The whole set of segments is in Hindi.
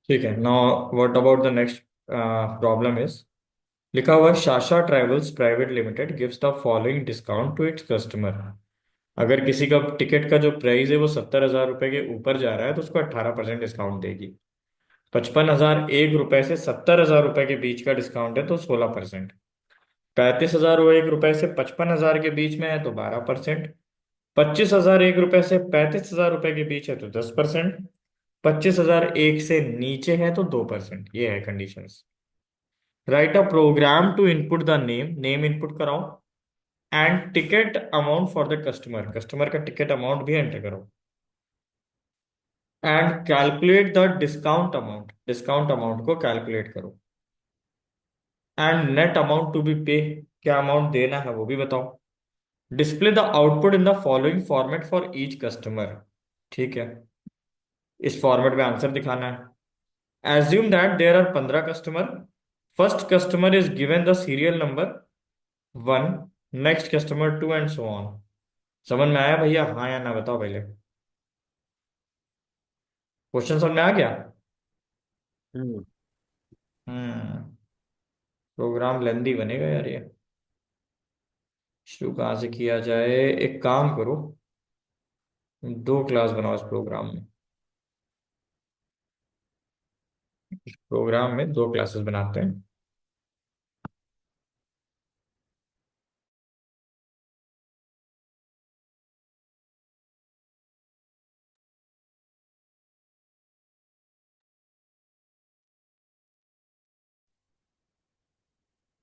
ठीक है। Now what about the next problem is, लिखा हुआ है Sasha travels private limited gives the following discount to its customer. अगर किसी का टिकट का जो प्राइस है वो 70,000 रुपए के ऊपर जा रहा है तो उसको 18% डिस्काउंट देगी। 55,001 रुपए से 70,000 रुपए के बीच का डिस्काउंट है तो 16%। 35,001 रुपए से 55,000 के बीच में है तो 12%। 25,001 रुपए से 35,000 रुपए के बीच है तो 10%। 25,001 से नीचे है तो 2%। ये है conditions. Write a program to input the name, name input कराओ, and ticket amount for the customer, customer का टिकट अमाउंट भी एंटर करो, and calculate the discount amount, discount amount को कैलकुलेट करो, and net amount to be pay, क्या अमाउंट देना है वो भी बताओ। Display the output in the following format for each customer. ठीक है, इस फॉर्मेट में आंसर दिखाना है। Assume that there are 15 customer. First customer is given the serial number 1, next customer 2 and so on. समझ में आया भैया? हाँ या ना बताओ पहले। क्वेश्चन समझ में आ गया? हम्म। हम्म। प्रोग्राम लेंदी बनेगा यार ये। शुरू कहाँ से किया जाए? एक काम करो, दो क्लास बनाओ इस प्रोग्राम में। प्रोग्राम में दो क्लासेस बनाते हैं।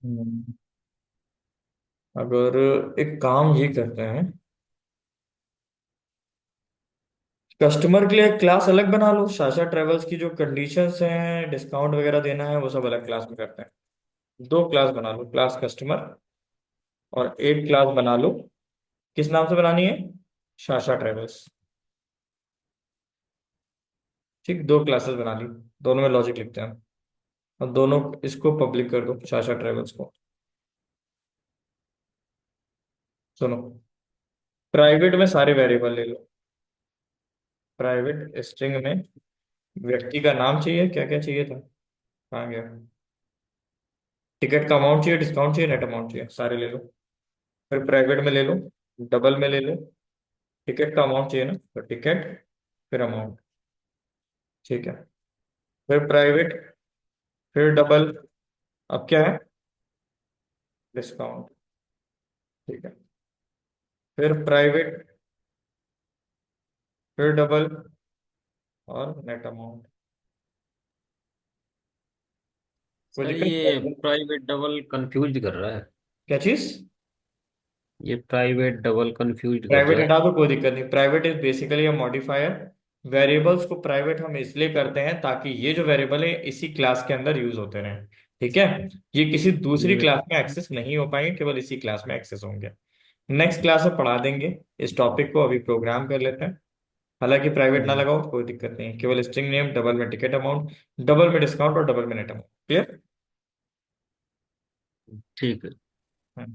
हम्म, अगर एक काम ये करते हैं, कस्टमर के लिए एक क्लास अलग बना लो, शाशा ट्रेवल्स की जो कंडीशंस हैं, डिस्काउंट वगैरह देना है वो सब अलग क्लास में करते हैं। दो क्लास बना लो, क्लास कस्टमर, और एक क्लास बना लो, किस नाम से बनानी है? Sasha travels. ठीक, दो क्लासेस बना ली, दोनों में लॉजिक लिखते हैं, और दोनों इसको पब्लिक कर दो, शाशा ट्रेवल्स को। सुनो, प्राइवेट में सारे वेरिएबल ले लो। प्राइवेट स्ट्रिंग में व्यक्ति का नाम चाहिए, क्या क्या चाहिए था, कहाँ गया? टिकट का अमाउंट चाहिए, डिस्काउंट चाहिए, नेट अमाउंट चाहिए, सारे ले लो। फिर प्राइवेट में ले लो, डबल में ले लो, टिकट का अमाउंट चाहिए ना, तो टिकट, फिर अमाउंट। ठीक है, फिर प्राइवेट, फिर डबल, अब क्या है? डिस्काउंट। ठीक है, फिर प्राइवेट, फिर डबल, और नेट अमाउंट। कोई सर दिक्कत ये है? प्राइवेट डबल कंफ्यूज कर रहा है। क्या चीज? ये प्राइवेट डबल कंफ्यूज कर प्राइवेट रहा है। हटा दो, कोई दिक्कत नहीं। Private is basically a modifier. Variables को प्राइवेट हम इसलिए करते हैं ताकि ये जो वेरिएबल है इसी क्लास के अंदर यूज होते रहें। ठीक है, ये किसी दूसरी हम्म। क्लास में एक्सेस नहीं हो पाएंगे, केवल इसी क्लास में एक्सेस होंगे। नेक्स्ट क्लास में पढ़ा देंगे इस टॉपिक को, अभी प्रोग्राम कर लेते हैं। हालांकि प्राइवेट ना हम्म, लगाओ कोई दिक्कत नहीं, केवल स्ट्रिंग नेम, डबल में टिकट अमाउंट, डबल में डिस्काउंट, और डबल में नेट अमाउंट। क्लियर? ठीक है।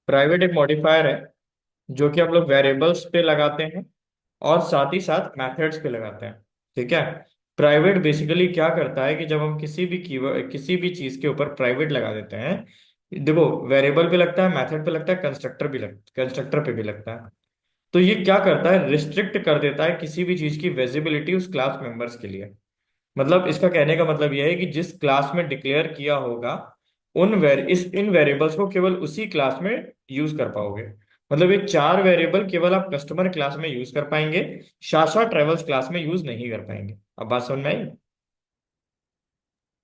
प्राइवेट एक मॉडिफायर है जो कि हम लोग वेरिएबल्स पे लगाते हैं और साथ ही साथ मेथड्स पे लगाते हैं। ठीक है, प्राइवेट बेसिकली क्या करता है कि जब हम किसी भी कीवर्ड, किसी भी चीज के ऊपर प्राइवेट लगा देते हैं, देखो वेरिएबल पे लगता है, मेथड पे लगता है, कंस्ट्रक्टर भी लगता कंस्ट्रक्टर पे भी लगता है। तो ये क्या करता है, रिस्ट्रिक्ट कर देता है किसी भी चीज की विजिबिलिटी उस क्लास मेंबर्स के लिए। मतलब इसका कहने का मतलब यह है कि जिस क्लास में डिक्लेयर किया होगा, इन वेरिएबल्स को केवल उसी क्लास में यूज कर पाओगे। मतलब ये चार वेरिएबल केवल आप कस्टमर क्लास में यूज कर पाएंगे, शाशा ट्रेवल्स क्लास में यूज नहीं कर पाएंगे। अब बात समझ में आई?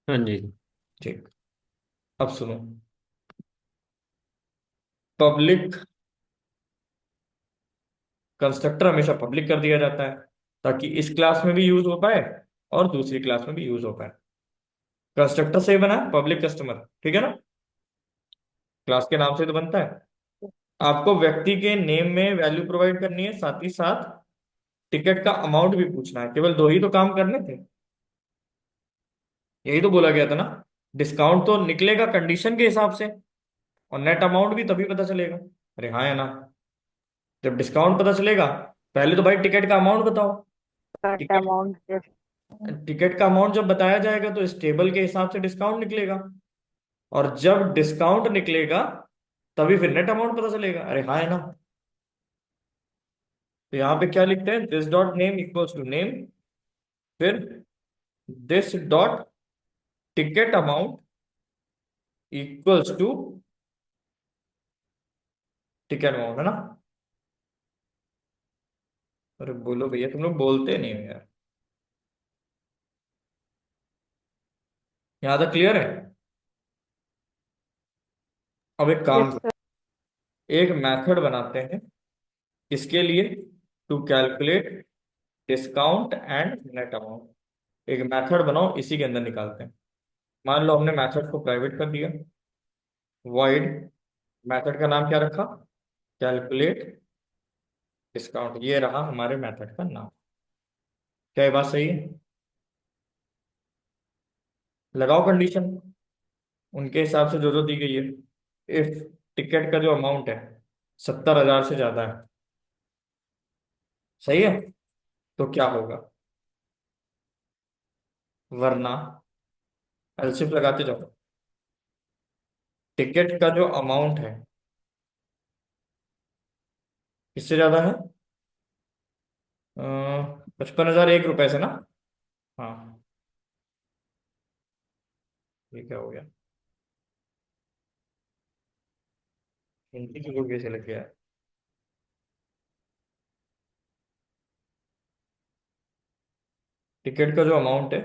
हाँ जी। ठीक, अब सुनो। पब्लिक कंस्ट्रक्टर हमेशा पब्लिक कर दिया जाता है ताकि इस क्लास में भी यूज हो पाए और दूसरी क्लास में भी यूज हो पाए। कंस्ट्रक्टर से ही बना पब्लिक कस्टमर, ठीक है ना, क्लास के नाम से तो बनता है। आपको व्यक्ति के नेम में वैल्यू प्रोवाइड करनी है, साथ ही साथ टिकट का अमाउंट भी पूछना है। केवल दो ही तो काम करने थे, यही तो बोला गया था ना। डिस्काउंट तो निकलेगा कंडीशन के हिसाब से, और नेट अमाउंट भी तभी पता चलेगा। अरे हाँ या ना? जब डिस्काउंट पता चलेगा, पहले तो भाई टिकट का अमाउंट बताओ। Cut ticket, amount. टिकट का अमाउंट जब बताया जाएगा तो इस टेबल के हिसाब से डिस्काउंट निकलेगा, और जब डिस्काउंट निकलेगा तभी फिर नेट अमाउंट पता चलेगा। अरे हाँ, है ना? तो यहाँ पे क्या लिखते हैं, this dot name equals to name, फिर this dot ticket amount equals to ticket amount, है ना? अरे बोलो भैया, तुम लोग बोलते नहीं हो यार। यहाँ तक क्लियर है? अब एक काम यस करो, सर। एक मेथड बनाते हैं इसके लिए, to calculate discount and net amount. एक मेथड बनाओ, इसी के अंदर निकालते हैं। मान लो हमने मेथड को प्राइवेट कर दिया, वॉइड, मेथड का नाम क्या रखा, कैलकुलेट डिस्काउंट, ये रहा हमारे मेथड का नाम। क्या ये बात सही है? लगाओ कंडीशन उनके हिसाब से जो जो दी गई है। इफ टिकट का जो अमाउंट है 70,000 से ज्यादा है, सही है, तो क्या होगा, वरना एलसीफ लगाते जाओ। टिकट का जो अमाउंट है किससे ज्यादा है, 55,001 रुपए से ना। हाँ, ये क्या हो गया, हिंदी की बुक कैसे लग गया है? टिकट का जो अमाउंट है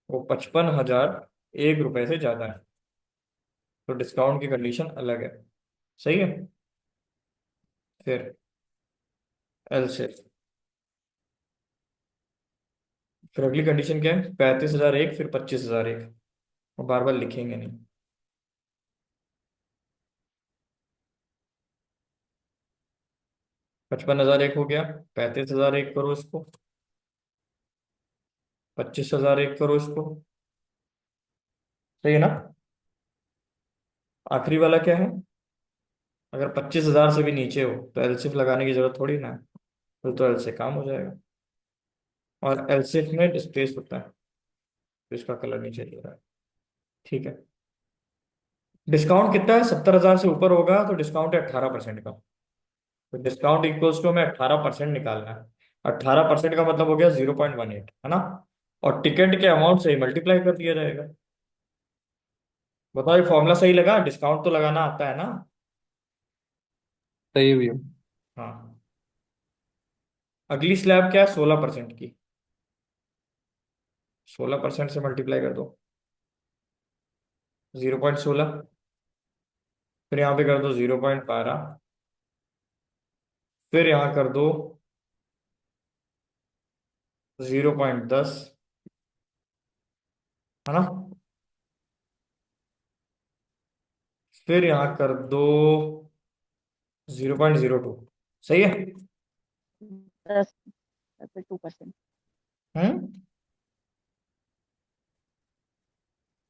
वो 55,001 रुपए से ज्यादा है, तो डिस्काउंट की कंडीशन अलग है, सही है। फिर एलसीफ, फिर अगली कंडीशन क्या है, 35,001 फिर 25,001, और बार बार लिखेंगे नहीं। 55,001 हो गया, 35,001 करो इसको, 25,001 करो इसको, सही है ना? आखिरी वाला क्या है, अगर 25,000 से भी नीचे हो तो एलसीफ लगाने की जरूरत थोड़ी ना है, फिर तो एल से काम हो जाएगा। और एलसीफ में डिस्प्लेस होता है, तो इसका कलर नीचे दिख रहा है, ठीक है। डिस्काउंट कितना है, 70,000 से ऊपर होगा तो डिस्काउंट है 18% का, तो डिस्काउंट इक्वल्स टू हमें 18% निकालना है। 18% का मतलब हो गया 0.18, है ना? और टिकट के अमाउंट से ही मल्टीप्लाई कर दिया जाएगा। बताओ, ये फॉर्मूला सही लगा? डिस्काउंट तो लगाना आता है ना? सही है भैया। हाँ। अगली स्लैब क्या है, 16% की, 16% से मल्टीप्लाई कर दो, 0.16, फिर यहाँ पे कर दो 0.12, फिर यहाँ कर दो 0.10, है ना? फिर यहाँ कर दो 0.02, सही है। 10 2%। हम्म।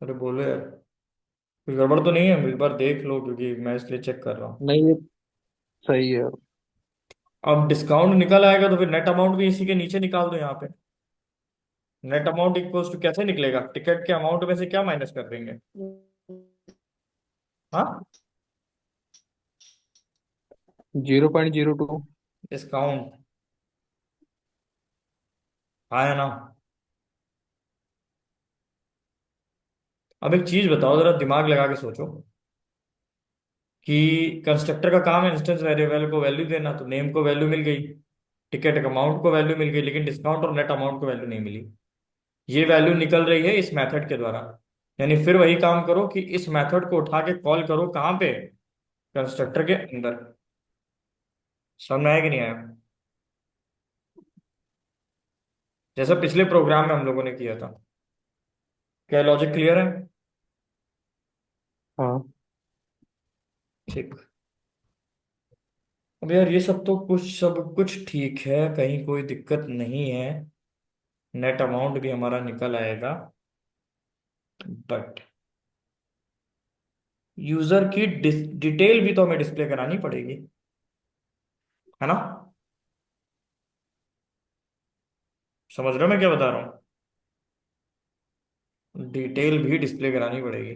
अरे बोलो यार, कोई गड़बड़ तो नहीं है? एक बार देख लो, क्योंकि मैं इसलिए चेक कर रहा हूँ। नहीं ये सही है। अब डिस्काउंट निकल आएगा तो फिर नेट अमाउंट भी इसी के नीचे निकाल दो यहाँ पे। नेट अमाउंट इक्वल्स टू कैसे निकलेगा, टिकट के अमाउंट में से क्या माइनस कर देंगे? हाँ, 0.02। डिस्काउंट, हाँ है ना? अब एक चीज बताओ, जरा दिमाग लगा के सोचो कि कंस्ट्रक्टर का काम है इंस्टेंस वेरिएबल को वैल्यू देना, तो नेम को वैल्यू मिल गई, टिकट अमाउंट को वैल्यू मिल गई, लेकिन डिस्काउंट और नेट अमाउंट को वैल्यू नहीं मिली। ये वैल्यू निकल रही है इस मेथड के द्वारा। यानी फिर वही काम करो कि इस मेथड को उठा के कॉल करो कहाँ पे, कंस्ट्रक्टर के अंदर। समझ में आया कि नहीं आया? जैसा पिछले प्रोग्राम में हम लोगों ने किया था। क्या लॉजिक क्लियर है? हाँ। ठीक। अब यार ये सब तो कुछ, सब कुछ ठीक है, कहीं कोई दिक्कत नहीं है, नेट अमाउंट भी हमारा निकल आएगा, बट यूजर की डिटेल भी तो हमें डिस्प्ले करानी पड़ेगी, है, 'ना? समझ रहे हो मैं क्या बता रहा हूँ? डिटेल भी डिस्प्ले करानी पड़ेगी।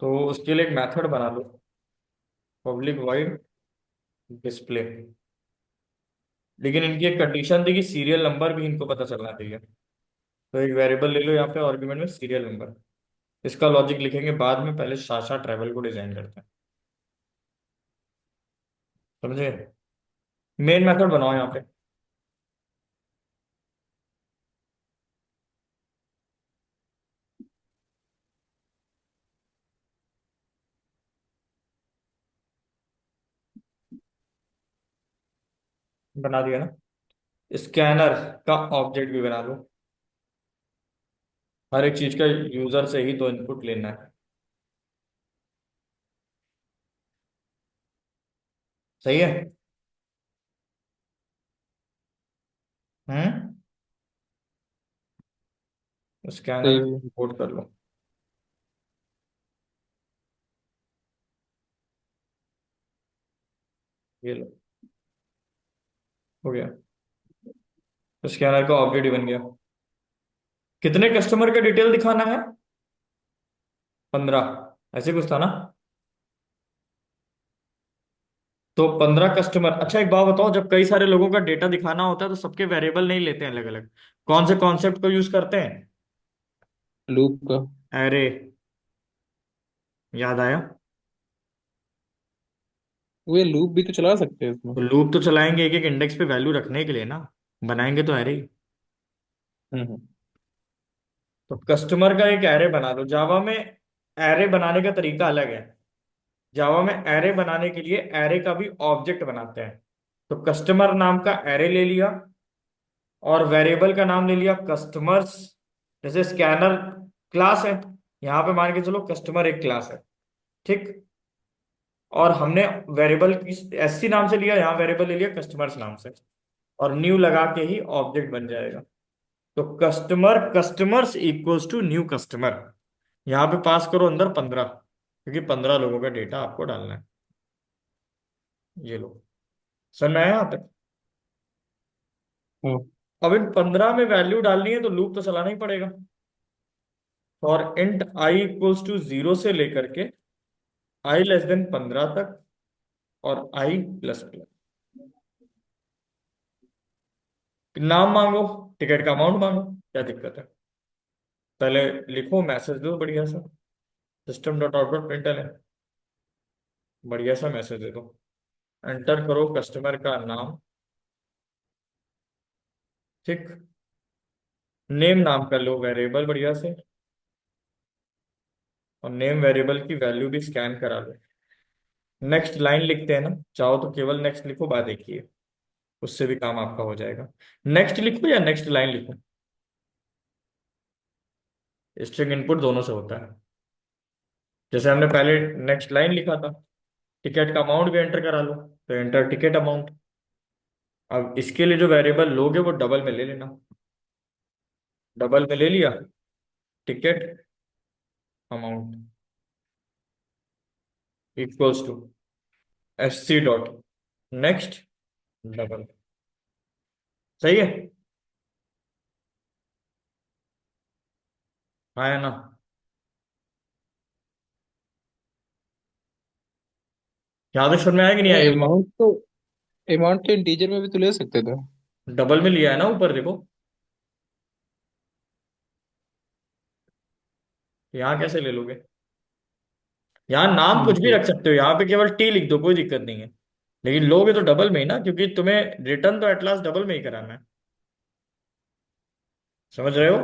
तो उसके लिए एक मेथड बना लो, पब्लिक वॉइड डिस्प्ले। लेकिन इनकी एक कंडीशन थी कि सीरियल नंबर भी इनको पता चलना चाहिए। तो एक वेरिएबल ले लो यहाँ पे आर्गुमेंट में, सीरियल नंबर। इसका लॉजिक लिखेंगे बाद में, पहले शाखा ट्रैवल को डिजाइन करते हैं। समझे? मेन मेथड बनाओ यहाँ पे। बना दिया ना? स्कैनर का ऑब्जेक्ट भी बना लो। हर एक चीज का यूजर से ही तो इनपुट लेना है। सही है। हम्म। स्कैनर सही है। इंपोर्ट कर लो। ये लो, हो गया। स्कैनर का ऑब्जेक्ट ही बन गया। कितने कस्टमर का डिटेल दिखाना है? 15, ऐसे कुछ था ना? तो 15 कस्टमर। अच्छा एक बात बताओ, जब कई सारे लोगों का डेटा दिखाना होता है तो सबके वेरिएबल नहीं लेते हैं अलग अलग। कौन से कॉन्सेप्ट को यूज करते हैं? लूप का। अरे, याद आया। वो ये लूप भी तो चला सकते हैं इसमें। तो लूप तो चलाएंगे एक एक इंडेक्स पे वैल्यू रखने के लिए ना, बनाएंगे तो अरे ही। हम्म। तो कस्टमर का एक एरे बना दो जावा में। एरे बनाने का तरीका अलग है। जावा में एरे बनाने के लिए एरे का भी ऑब्जेक्ट बनाते हैं। तो कस्टमर नाम का एरे ले लिया, और वेरिएबल का नाम ले लिया कस्टमर्स। जैसे स्कैनर क्लास है, यहाँ पे मान के चलो कस्टमर एक क्लास है। ठीक। और हमने वेरिएबल एससी नाम से लिया, यहाँ वेरिएबल ले लिया कस्टमर्स नाम से। और न्यू लगा के ही ऑब्जेक्ट बन जाएगा। तो customer customers equals to new customer. यहाँ पे पास करो अंदर 15, क्योंकि 15 लोगों का डेटा आपको डालना है। ये लो, समझ में आया यहाँ तक? हाँ। अब इन 15 में वैल्यू डालनी है तो लूप तो चलाना ही पड़ेगा। और इंट आई इक्वल्स टू 0 से लेकर के आई लेस देन 15 तक, और आई प्लस प्लस। नाम मांगो, टिकट का अमाउंट मांगो, क्या दिक्कत है? पहले लिखो, मैसेज दो बढ़िया सा। सिस्टम डॉट आउट डॉट प्रिंटल है, बढ़िया सा मैसेज दे दो। एंटर करो कस्टमर का नाम। ठीक। नेम नाम का लो वेरिएबल बढ़िया से, और नेम वेरिएबल की वैल्यू भी स्कैन करा लो। नेक्स्ट लाइन लिखते हैं ना, चाहो तो केवल नेक्स्ट लिखो, बात देखिए, उससे भी काम आपका हो जाएगा। नेक्स्ट लिखो या नेक्स्ट लाइन लिखो? स्ट्रिंग इनपुट दोनों से होता है। जैसे हमने पहले नेक्स्ट लाइन लिखा था, टिकट का अमाउंट भी एंटर करा लो, तो एंटर टिकट अमाउंट। अब इसके लिए जो वेरिएबल लोगे वो डबल में ले लेना। डबल में ले लिया, ticket amount equals to S C dot next double. सही है। हाँ है ना? यहाँ तक समझ में आया कि नहीं ये आया? अमाउंट तो इंटीजर में भी तो ले सकते थे। डबल में लिया है ना, ऊपर देखो। यहाँ कैसे ले लोगे? यहाँ नाम कुछ भी ठीक। रख सकते हो, यहाँ पे केवल टी लिख दो, कोई दिक्कत नहीं है। लेकिन लोगे तो डबल में ही ना, क्योंकि तुम्हें रिटर्न तो एटलास डबल में ही कराना है। समझ रहे हो?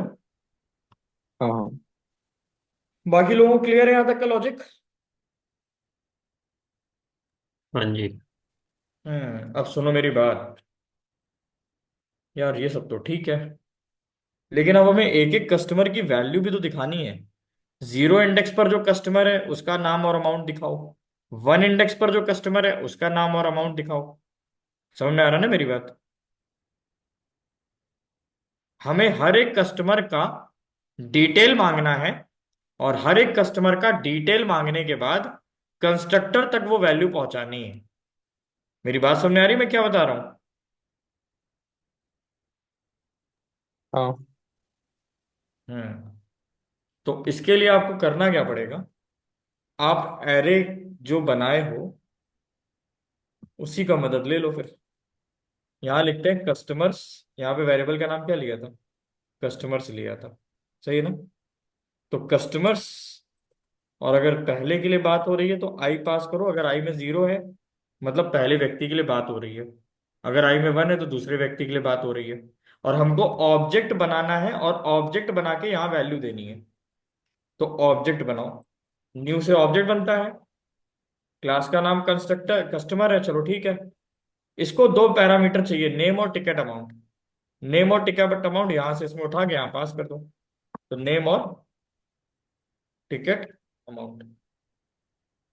हाँ हाँ। बाकी लोगों को क्लियर है यहाँ तक का लॉजिक? हाँ जी। अब सुनो मेरी बात। यार ये सब तो ठीक है, लेकिन अब हमें एक एक कस्टमर की वैल्यू भी तो दिखानी है। 0 इंडेक्स पर जो कस्टमर है उसका नाम और अमाउंट दिखाओ। 1 इंडेक्स पर जो कस्टमर है उसका नाम और अमाउंट दिखाओ। समझ में आ रहा है ना मेरी बात? हमें हर एक कस्टमर का डिटेल मांगना है, और हर एक कस्टमर का डिटेल मांगने के बाद कंस्ट्रक्टर तक वो वैल्यू पहुंचानी है। मेरी बात समझ में आ रही है मैं क्या बता रहा हूं? हाँ। हम्म। तो इसके लिए आपको करना क्या पड़ेगा, आप एरे जो बनाए हो उसी का मदद ले लो फिर। यहाँ लिखते हैं कस्टमर्स, यहाँ पे वेरिएबल का नाम क्या लिया था, कस्टमर्स लिया था, सही है ना। तो कस्टमर्स, और अगर पहले के लिए बात हो रही है तो आई पास करो, अगर आई में जीरो है मतलब पहले व्यक्ति के लिए बात हो रही है, अगर आई में वन है तो दूसरे व्यक्ति के लिए बात हो रही है। और हमको ऑब्जेक्ट बनाना है और ऑब्जेक्ट बना के यहाँ वैल्यू देनी है। तो ऑब्जेक्ट बनाओ, न्यू से ऑब्जेक्ट बनता है, क्लास का नाम कंस्ट्रक्टर कस्टमर है, चलो ठीक है। इसको दो पैरामीटर चाहिए, नेम और टिकट अमाउंट। नेम और टिकट अमाउंट यहां से इसमें उठा के यहाँ पास कर दो। तो नेम और टिकट अमाउंट,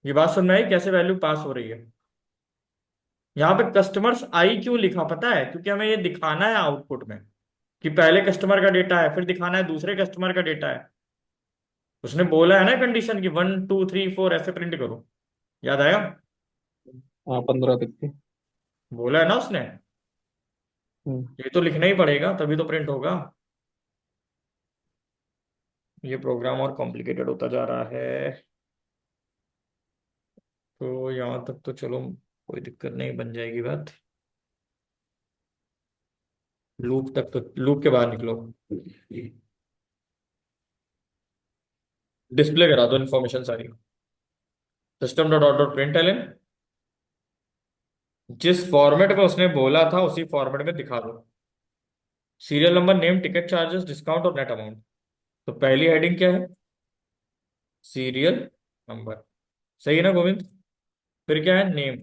ये बात समझ में आई कैसे वैल्यू पास हो रही है। यहाँ पे कस्टमर्स आई क्यों लिखा पता है, क्योंकि हमें ये दिखाना है आउटपुट में कि पहले कस्टमर का डेटा है, फिर दिखाना है दूसरे कस्टमर का डेटा है। उसने बोला है ना कंडीशन की 1 2 3 4 ऐसे प्रिंट करो, याद आया। हाँ, 15 तक के। बोला है ना उसने, हम्म। ये तो लिखना ही पड़ेगा तभी तो प्रिंट होगा। ये प्रोग्राम और कॉम्प्लिकेटेड होता जा रहा है। तो यहाँ तक तो चलो कोई दिक्कत नहीं, बन जाएगी बात। लूप तक तो, लूप के बाहर निकलो, डिस्प्ले करा दो इन्फॉर्मेशन सारी। System dot out dot print ln, जिस फॉर्मेट में उसने बोला था उसी फॉर्मेट में दिखा दो। Serial number, name, ticket charges, discount और नेट अमाउंट। तो पहली हेडिंग क्या है, सीरियल नंबर, सही है ना गोविंद। फिर क्या है, नेम।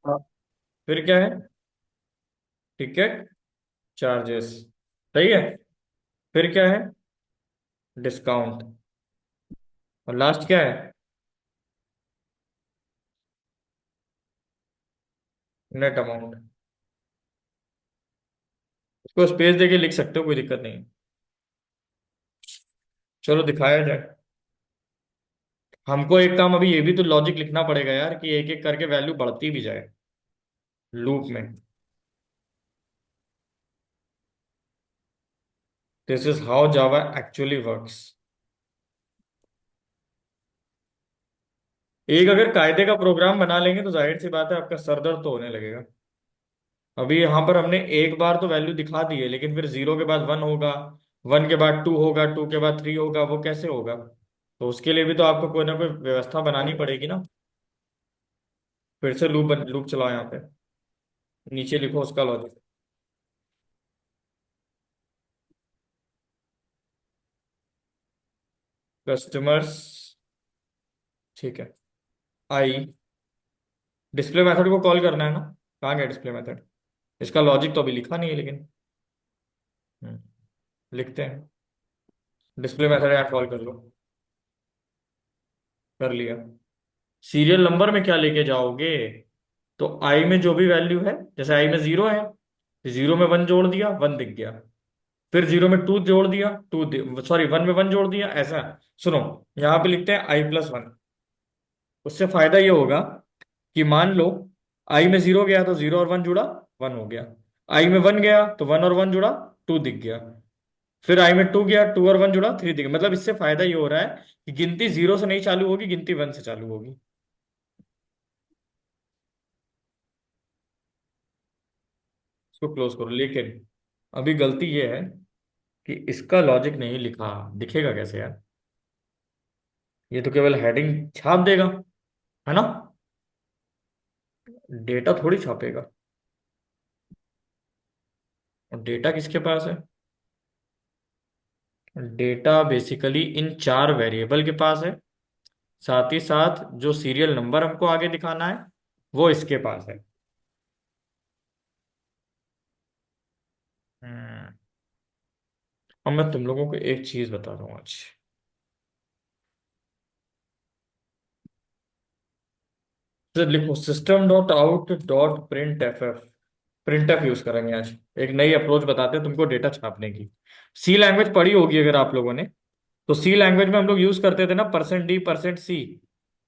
हाँ। फिर क्या है, टिकट चार्जेस, सही है। फिर क्या है, डिस्काउंट। और लास्ट क्या है, नेट अमाउंट। उसको स्पेस देके लिख सकते हो, कोई दिक्कत नहीं। चलो दिखाया जाए। हमको एक काम अभी ये भी तो लॉजिक लिखना पड़ेगा यार कि एक एक करके वैल्यू बढ़ती भी जाए लूप में। This is how Java actually works. एक अगर कायदे का प्रोग्राम बना लेंगे तो जाहिर सी बात है आपका सर दर्द तो होने लगेगा। अभी यहाँ पर हमने एक बार तो वैल्यू दिखा दी है, लेकिन फिर जीरो के बाद वन होगा, वन के बाद टू होगा, टू के बाद थ्री होगा, वो कैसे होगा। तो उसके लिए भी तो आपको कोई ना कोई व्यवस्था बनानी पड़ेगी ना। फिर से लूप चलाओ यहाँ पे, नीचे लिखो उसका लॉजिक। कस्टमर्स, ठीक है, आई, डिस्प्ले मेथड को कॉल करना है ना, कहाँ गया डिस्प्ले मेथड। इसका लॉजिक तो अभी लिखा नहीं है लेकिन, लिखते हैं। डिस्प्ले मेथड यहाँ कॉल कर लो, कर लिया। सीरियल नंबर में क्या लेके जाओगे, तो आई में जो भी वैल्यू है, जैसे आई में जीरो है, जीरो में वन जोड़ दिया, वन दिख गया। फिर जीरो में टू जोड़ दिया, सॉरी वन में वन जोड़ दिया, ऐसा। सुनो, यहाँ पे लिखते हैं आई+1। उससे फायदा ये होगा कि मान लो आई में जीरो गया तो जीरो और वन जुड़ा, वन हो गया। आई में वन गया तो वन और वन जुड़ा, टू दिख गया। फिर आई में टू गया, टू और वन जुड़ा, थ्री दिख गया। मतलब इससे फायदा ये हो रहा है कि गिनती जीरो से नहीं चालू होगी, गिनती वन से चालू होगी। इसको क्लोज करो, लेकिन अभी गलती ये है कि इसका लॉजिक नहीं लिखा। दिखेगा कैसे यार, ये तो केवल हेडिंग छाप देगा, है ना, डेटा थोड़ी छापेगा। और डेटा किसके पास है, डेटा बेसिकली इन चार वेरिएबल के पास है, साथ ही साथ जो सीरियल नंबर हमको आगे दिखाना है वो इसके पास है। हम्म। अब मैं तुम लोगों को एक चीज बता रहा हूँ आज। तो लिखो system dot out dot print F F, print F use करेंगे आज। एक नई अप्रोच बताते हैं तुमको डेटा छापने की। सी लैंग्वेज पढ़ी होगी अगर आप लोगों ने, तो सी लैंग्वेज में हम लोग यूज करते थे ना %d %c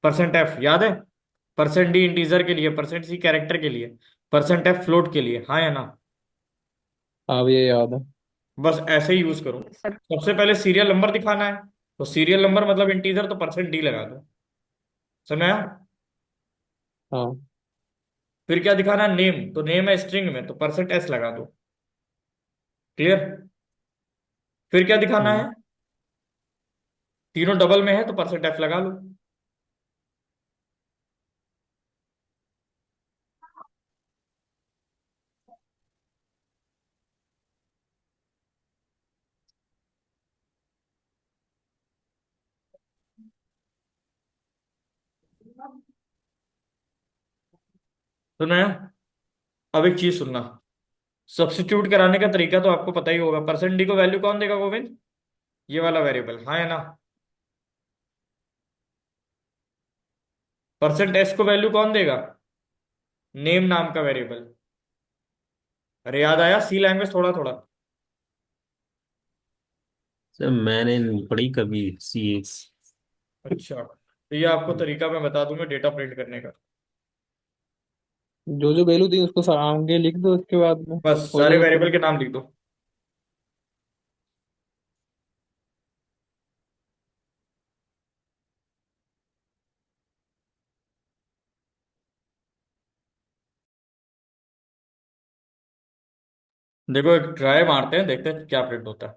%f, याद है। %d इंटीजर के लिए, %c कैरेक्टर के लिए, %f फ्लोट के लिए, हाँ या ना। हाँ, ये याद है। बस ऐसे ही यूज करो। सर। सबसे पहले सीरियल नंबर दिखाना है, तो सीरियल नंबर मतलब इंटीजर, तो परसेंट डी लगा दो। समझ आया? हाँ। फिर क्या दिखाना है, नेम, तो नेम है स्ट्रिंग में, तो परसेंट एस लगा दो। क्लियर? फिर क्या दिखाना हम्म। है, तीनों डबल में है तो परसेंट एफ लगा लो। तो मैं, अब एक चीज सुनना, सब्स्टिट्यूट कराने का तरीका तो आपको पता ही होगा। परसेंट डी को वैल्यू कौन देगा गोविंद? ये वाला वेरिएबल, हाँ है ना? परसेंट एस को वैल्यू कौन देगा? नेम नाम का वेरिएबल। अरे याद आया, सी लैंग्वेज थोड़ा थोड़ा। सर मैंने नहीं पढ़ी कभी सी एस। अच्छा, तो ये आपको तरीका मैं बता दूंगा डेटा प्रिंट करने का। जो जो वैल्यू दी उसको आगे लिख दो, उसके बाद में बस हो सारे जाएगा वेरिएबल प्रिंट। के नाम लिख दो। देखो एक ट्राई मारते हैं, देखते हैं क्या प्रिंट होता है।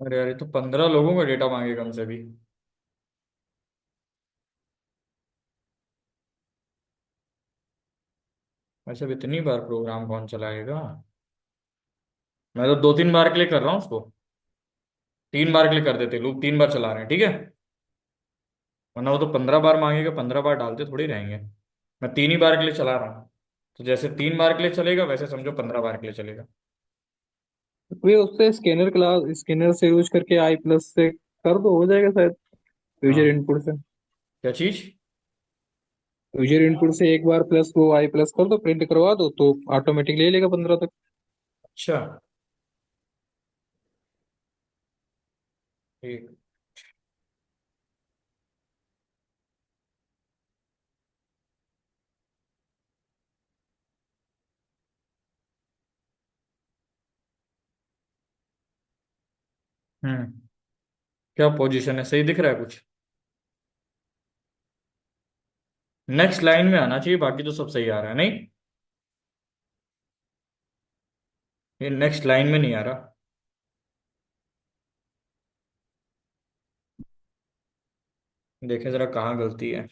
अरे यार, ये तो 15 लोगों का डेटा मांगेगा हमसे भी। वैसे अब इतनी बार प्रोग्राम कौन चलाएगा? मैं तो 2-3 बार के लिए कर रहा हूँ उसको। 3 बार के लिए कर देते, लोग 3 बार चला रहे हैं, ठीक है। वरना वो तो 15 बार मांगेगा, 15 बार डालते थोड़ी रहेंगे। मैं 3 ही बार के लिए चला रहा हूँ, तो जैसे 3 बार के लिए चलेगा वैसे समझो 15 बार के लिए चलेगा। वे उससे स्कैनर क्लास स्कैनर से यूज करके आई प्लस से कर दो, हो जाएगा शायद। यूजर हाँ, इनपुट से। क्या चीज? यूजर इनपुट से एक बार प्लस वो आई प्लस कर दो, प्रिंट करवा दो तो ऑटोमेटिक ले लेगा 15 तक। अच्छा, ठीक। हम्म, क्या पोजीशन है, सही दिख रहा है कुछ? नेक्स्ट लाइन में आना चाहिए, बाकी तो सब सही आ रहा है, नहीं? ये नेक्स्ट लाइन में नहीं आ रहा। देखें जरा कहाँ गलती है,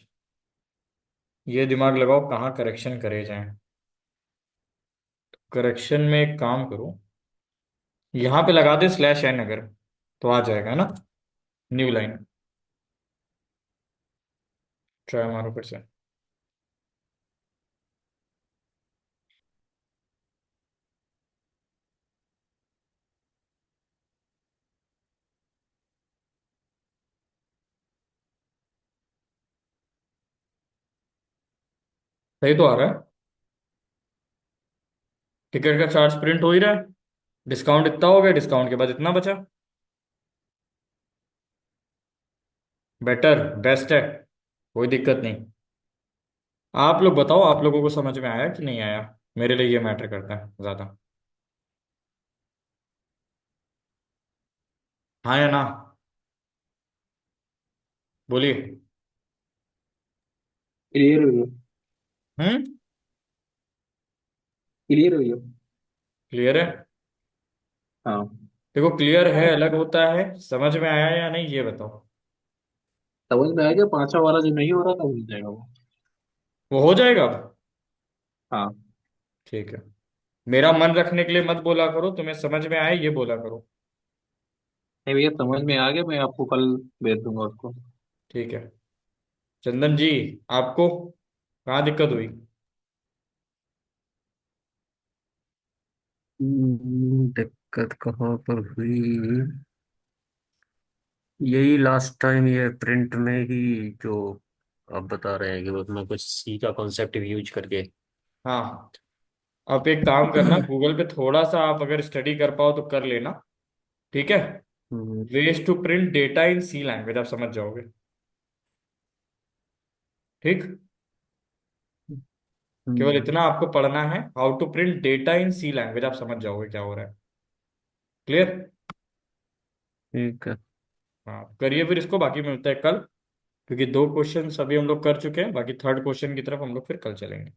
ये दिमाग लगाओ कहाँ करेक्शन करे जाए। करेक्शन में एक काम करो, यहाँ पे लगा दे स्लैश एन, अगर तो आ जाएगा ना, न्यू लाइन। ट्राई मारो फिर से। सही तो आ रहा है। टिकट का चार्ज प्रिंट हो ही रहा है। डिस्काउंट इतना हो गया, डिस्काउंट के बाद इतना बचा। बेटर, बेस्ट है, कोई दिक्कत नहीं। आप लोग बताओ, आप लोगों को समझ में आया कि नहीं आया? मेरे लिए ये मैटर करता है ज्यादा। हाँ या ना? बोलिए। क्लियर हुई हो? हम्म। क्लियर हुई हो? क्लियर है। हाँ। देखो, क्लियर है अलग होता है, समझ में आया या नहीं ये बताओ। समझ में आ गया, पांचवा वाला जो नहीं हो रहा था हो जाएगा वो। वो हो जाएगा अब। हाँ। ठीक है। मेरा मन रखने के लिए मत बोला करो, तुम्हें समझ में आए ये बोला करो। नहीं भैया, समझ में आ गया, मैं आपको कल भेज दूंगा उसको। ठीक है। चंदन जी, आपको कहाँ दिक्कत हुई? दिक्कत कहाँ पर हुई? यही लास्ट टाइम ये प्रिंट में ही, जो आप बता रहे हैं कि उसमें कुछ सी का कॉन्सेप्ट यूज करके। हाँ। आप एक काम करना, गूगल पे थोड़ा सा आप अगर स्टडी कर पाओ तो कर लेना। ठीक है। हम्म। Ways to print data in C language, आप समझ जाओगे। ठीक। केवल हम्म, इतना आपको पढ़ना है, how to print data in C language, आप समझ जाओगे क्या हो रहा है। क्लियर। ठीक है। हाँ, करिए फिर इसको, बाकी मिलता है कल। क्योंकि दो क्वेश्चन अभी हम लोग कर चुके हैं, बाकी थर्ड क्वेश्चन की तरफ हम लोग फिर कल चलेंगे।